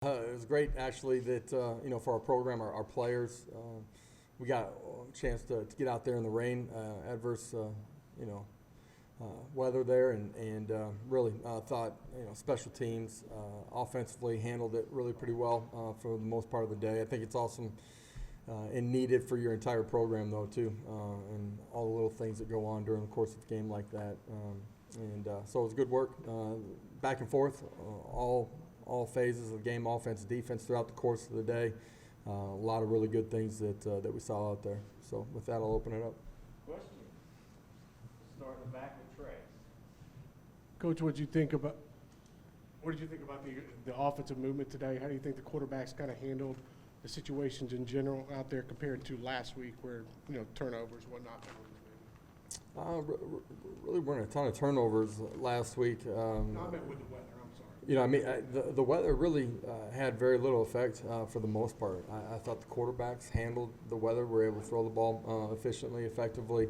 It was great, actually, that for our program, our players, we got a chance to get out there in the rain, adverse, you know, weather there, and really thought special teams offensively handled it really pretty well for the most part of the day. I think it's awesome and needed for your entire program, though, too, and all the little things that go on during the course of a game like that. So it was good work, back and forth, all phases of the game, offense, defense, throughout the course of the day. A lot of really good things that we saw out there. So with that, I'll open it up. Question. Start in the back with Trey. Coach, what did you think about the offensive movement today? How do you think the quarterbacks kind of handled the situations in general out there compared to last week, where turnovers, whatnot? Really weren't a ton of turnovers last week. No, I meant with the weather. I'm sorry. The weather really had very little effect for the most part. I thought the quarterbacks handled the weather, were able to throw the ball efficiently, effectively.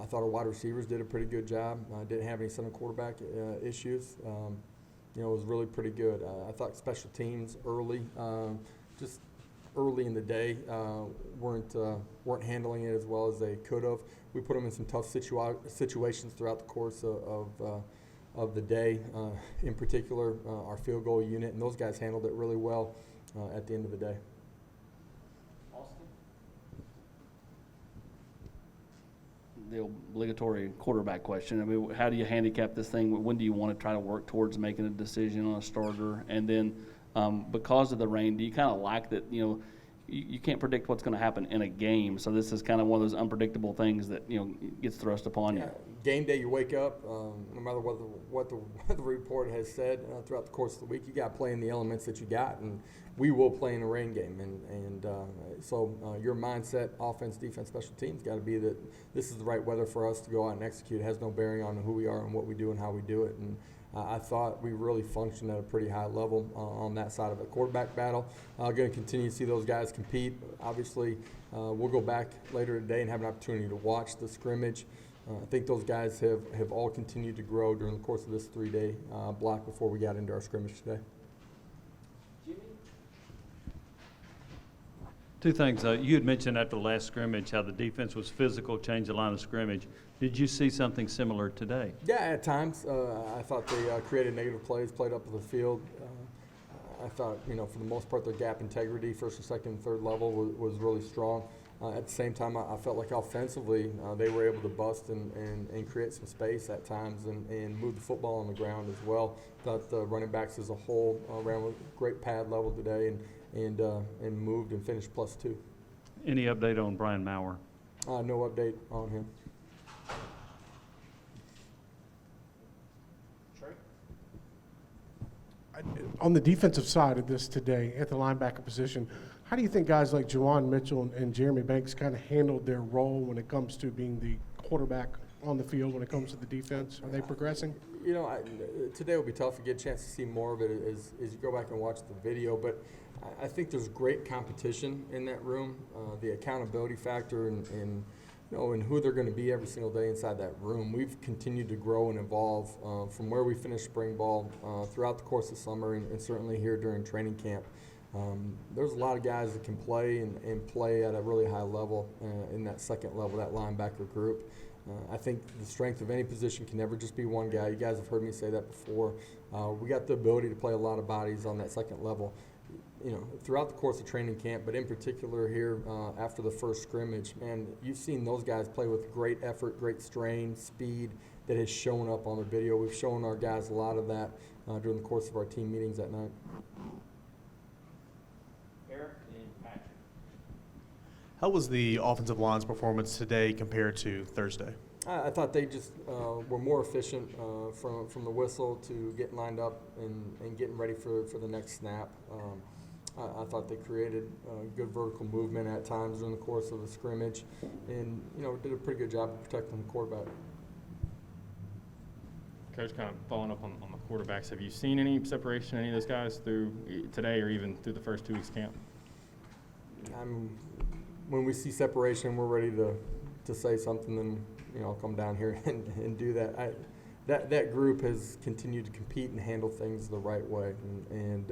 I thought our wide receivers did a pretty good job. Didn't have any center quarterback issues. It was really pretty good. I thought special teams early, just early in the day, weren't handling it as well as they could have. We put them in some tough situations throughout the course of the day, in particular our field goal unit, and those guys handled it really well at the end of the day. Austin? The obligatory quarterback question. I mean, how do you handicap this thing? When do you want to try to work towards making a decision on a starter? And then because of the rain, do you kind of like that, you can't predict what's going to happen in a game, so this is kind of one of those unpredictable things that gets thrust upon you. Game day, you wake up, no matter what the weather report has said throughout the course of the week, you got to play in the elements that you got, and we will play in a rain game, and so your mindset, offense, defense, special teams, got to be that this is the right weather for us to go out and execute. It has no bearing on who we are and what we do and how we do it, and I thought we really functioned at a pretty high level on that side of it. Quarterback battle, going to continue to see those guys compete. Obviously, we'll go back later today and have an opportunity to watch the scrimmage. I think those guys have all continued to grow during the course of this 3-day block before we got into our scrimmage today. Jimmy? Two things. You had mentioned after the last scrimmage how the defense was physical, changed the line of scrimmage. Did you see something similar today? Yeah, at times. I thought they created negative plays, played up the field. I thought, for the most part, their gap integrity, first and second and third level, was really strong. At the same time, I felt like offensively they were able to bust and create some space at times and move the football on the ground as well. Thought the running backs as a whole ran with great pad level today and moved and finished +2. Any update on Brian Maurer? No update on him. Trey? On the defensive side of this today, at the linebacker position, how do you think guys like Juwan Mitchell and Jeremy Banks kind of handled their role when it comes to being the quarterback on the field when it comes to the defense? Are they progressing? Today will be tough to get a chance to see more of it as you go back and watch the video, but I think there's great competition in that room. The accountability factor and who they're going to be every single day inside that room. We've continued to grow and evolve from where we finished spring ball throughout the course of summer and certainly here during training camp. There's a lot of guys that can play and play at a really high level in that second level, that linebacker group. I think the strength of any position can never just be one guy. You guys have heard me say that before. We got the ability to play a lot of bodies on that second level. Throughout the course of training camp, but in particular here after the first scrimmage, man, you've seen those guys play with great effort, great strain, speed that has shown up on the video. We've shown our guys a lot of that during the course of our team meetings at night. Eric and Patrick. How was the offensive line's performance today compared to Thursday? I thought they just were more efficient from the whistle to getting lined up and getting ready for the next snap. I thought they created good vertical movement at times during the course of the scrimmage and, did a pretty good job of protecting the quarterback. Coach, kind of following up on the quarterbacks, have you seen any separation in any of those guys through today or even through the first 2 weeks camp? When we see separation, we're ready to say something, then I'll come down here and do that. That group has continued to compete and handle things the right way, and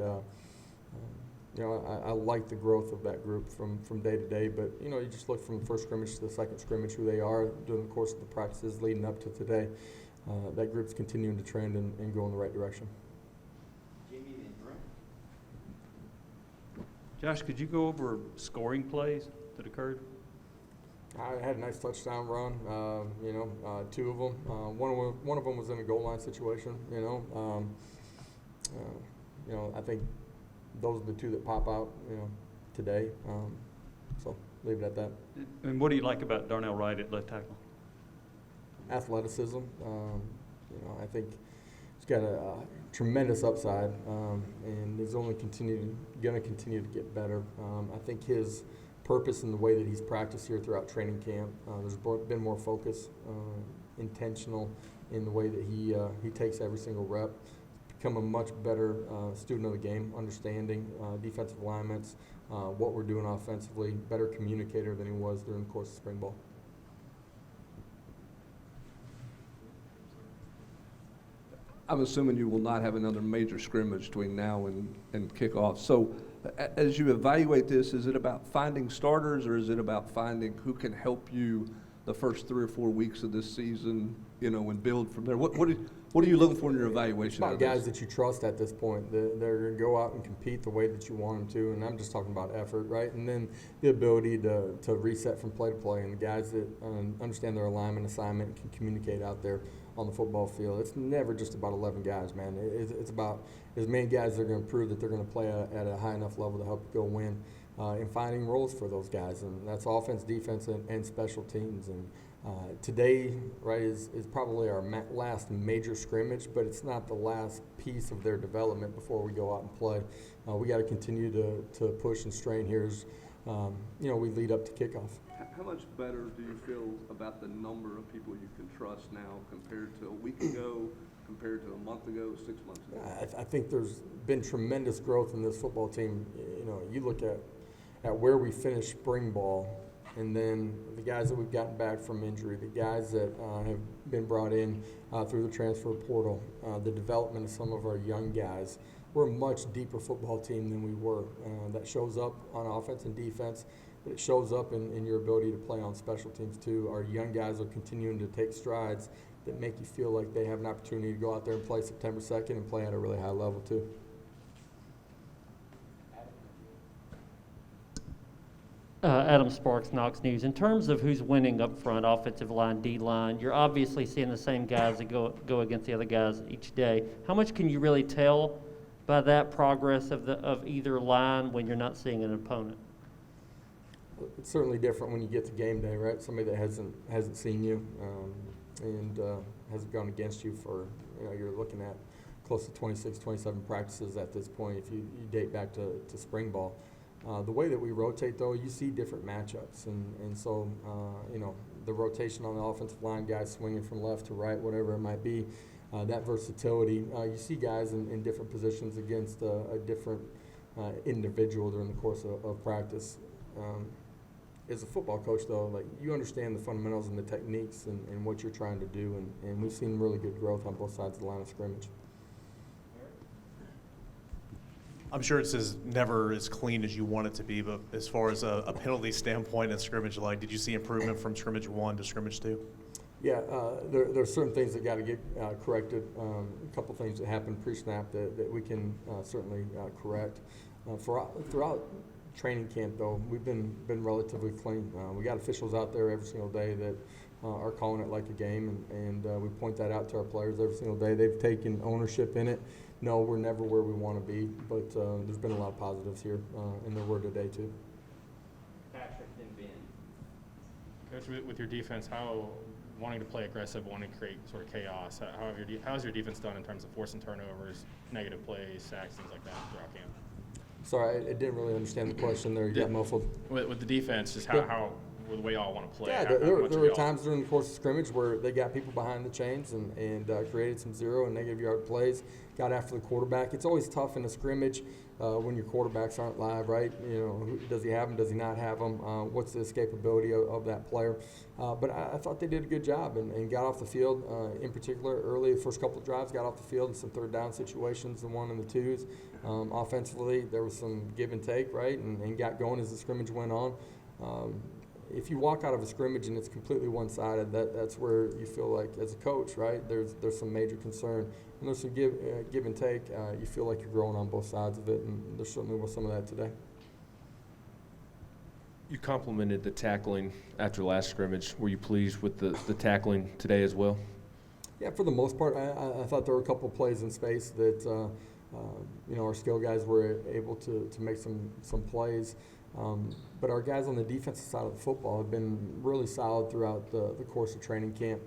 I like the growth of that group from day to day, but, you just look from the first scrimmage to the second scrimmage, who they are during the course of the practices leading up to today. That group's continuing to trend and go in the right direction. Josh, could you go over scoring plays that occurred? I had a nice touchdown run, two of them. One of them was in a goal line situation, I think those are the two that pop out, today. So leave it at that. And what do you like about Darnell Wright at left tackle? Athleticism. I think he's got a tremendous upside, and is only going to continue to get better. I think his purpose in the way that he's practiced here throughout training camp, there's been more focus, intentional in the way that he takes every single rep. Become a much better student of the game, understanding defensive alignments, what we're doing offensively, better communicator than he was during the course of spring ball. I'm assuming you will not have another major scrimmage between now and kickoff. So as you evaluate this, is it about finding starters, or is it about finding who can help you the first 3 or 4 weeks of this season, and build from there? What are you looking for in your evaluation? It's about guys that you trust at this point. They're going to go out and compete the way that you want them to, and I'm just talking about effort, right? And then the ability to reset from play to play, and the guys that understand their alignment, assignment, and can communicate out there on the football field. It's never just about 11 guys, man. It's about as many guys that are going to prove that they're going to play at a high enough level to help you go win, and finding roles for those guys. And that's offense, defense, and special teams. And today, right, is probably our last major scrimmage, but it's not the last piece of their development before we go out and play. We got to continue to push and strain here as we lead up to kickoff. How much better do you feel about the number of people you can trust now compared to a week ago, compared to a month ago, 6 months ago? I think there's been tremendous growth in this football team. You look at where we finished spring ball, and then the guys that we've gotten back from injury, the guys that have been brought in through the transfer portal, the development of some of our young guys. We're a much deeper football team than we were. That shows up on offense and defense, but it shows up in your ability to play on special teams too. Our young guys are continuing to take strides that make you feel like they have an opportunity to go out there and play September 2nd and play at a really high level too. Adam Sparks, Knox News. In terms of who's winning up front, offensive line, D-line, you're obviously seeing the same guys that go against the other guys each day. How much can you really tell by that progress of either line when you're not seeing an opponent? It's certainly different when you get to game day, right? Somebody that hasn't seen you and hasn't gone against you for, you're looking at close to 26, 27 practices at this point if you date back to spring ball. The way that we rotate, though, you see different matchups, and so the rotation on the offensive line, guys swinging from left to right, whatever it might be, that versatility. You see guys in different positions against a different individual during the course of practice. As a football coach, though, like, you understand the fundamentals and the techniques and what you're trying to do, and we've seen really good growth on both sides of the line of scrimmage. I'm sure it's never as clean as you want it to be, but as far as a penalty standpoint and scrimmage, did you see improvement from scrimmage 1 to scrimmage 2? Yeah, there are certain things that got to get corrected. A couple things that happened pre-snap that we can certainly correct. Throughout training camp, though, we've been relatively clean. We got officials out there every single day that are calling it like a game, and we point that out to our players every single day. They've taken ownership in it. No, we're never where we want to be, but there's been a lot of positives here, and there were today too. Patrick and Ben. Coach, with your defense, how wanting to play aggressive, wanting to create sort of chaos, how's your defense done in terms of forcing turnovers, negative plays, sacks, things like that throughout camp? Sorry, I didn't really understand the question there. You got muffled. With the defense, just Yeah. how the way y'all want to play. Yeah, there were times during the course of scrimmage where they got people behind the chains and created some 0 and negative yard plays, got after the quarterback. It's always tough in a scrimmage when your quarterbacks aren't live, right? Does he have them? Does he not have them? What's the escapability of that player? But I thought they did a good job and got off the field, in particular, early, the first couple of drives, got off the field in some third down situations, the 1 and the 2s, Offensively, there was some give and take, right, and got going as the scrimmage went on. If you walk out of a scrimmage and it's completely one-sided, that's where you feel like, as a coach, right, there's some major concern. And there's some give and take. You feel like you're growing on both sides of it, and there certainly was some of that today. You complimented the tackling after the last scrimmage. Were you pleased with the tackling today as well? Yeah, for the most part, I thought there were a couple of plays in space that our skill guys were able to make some plays. But our guys on the defensive side of the football have been really solid throughout the course of training camp.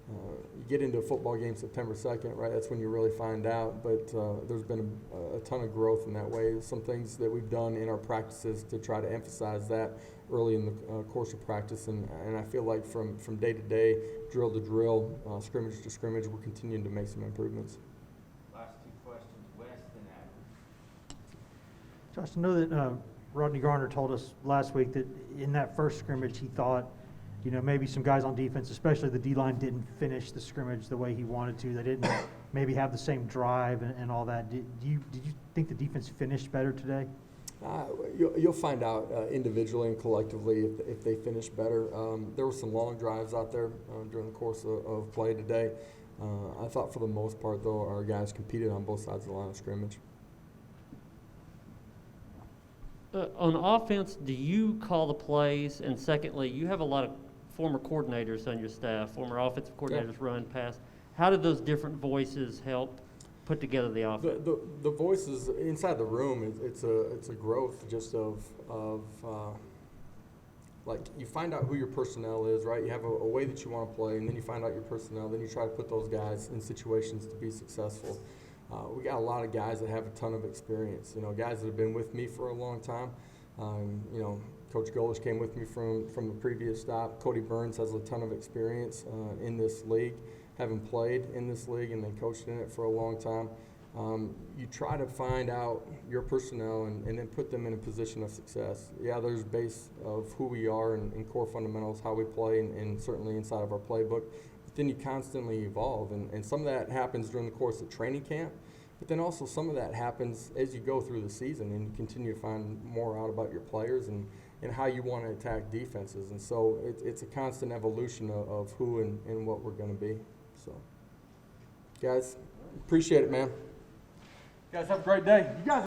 You get into a football game September 2nd, right? That's when you really find out. But there's been a ton of growth in that way. Some things that we've done in our practices to try to emphasize that early in the course of practice. And I feel like from day to day, drill to drill, scrimmage to scrimmage, we're continuing to make some improvements. Last two questions, West and Adam. Josh, I know that Rodney Garner told us last week that in that first scrimmage he thought, maybe some guys on defense, especially the D-line, didn't finish the scrimmage the way he wanted to. They didn't maybe have the same drive and all that. Did you think the defense finished better today? You'll find out individually and collectively if they finish better. There were some long drives out there during the course of play today. I thought for the most part, though, our guys competed on both sides of the line of scrimmage. On offense, do you call the plays? And secondly, you have a lot of former coordinators on your staff, former offensive coordinators run, pass. How did those different voices help put together the offense? The voices inside the room, it's a growth just of like you find out who your personnel is, right? You have a way that you want to play, and then you find out your personnel. Then you try to put those guys in situations to be successful. We got a lot of guys that have a ton of experience. Guys that have been with me for a long time. Coach Golish came with me from the previous stop. Cody Burns has a ton of experience in this league, having played in this league and then coached in it for a long time. You try to find out your personnel and then put them in a position of success. Yeah, there's base of who we are and core fundamentals, how we play, and certainly inside of our playbook. But then you constantly evolve, and some of that happens during the course of training camp. But then also some of that happens as you go through the season and you continue to find more out about your players and how you want to attack defenses. And so it's a constant evolution of who and what we're going to be. So, guys, appreciate it, man. Guys, have a great day. You guys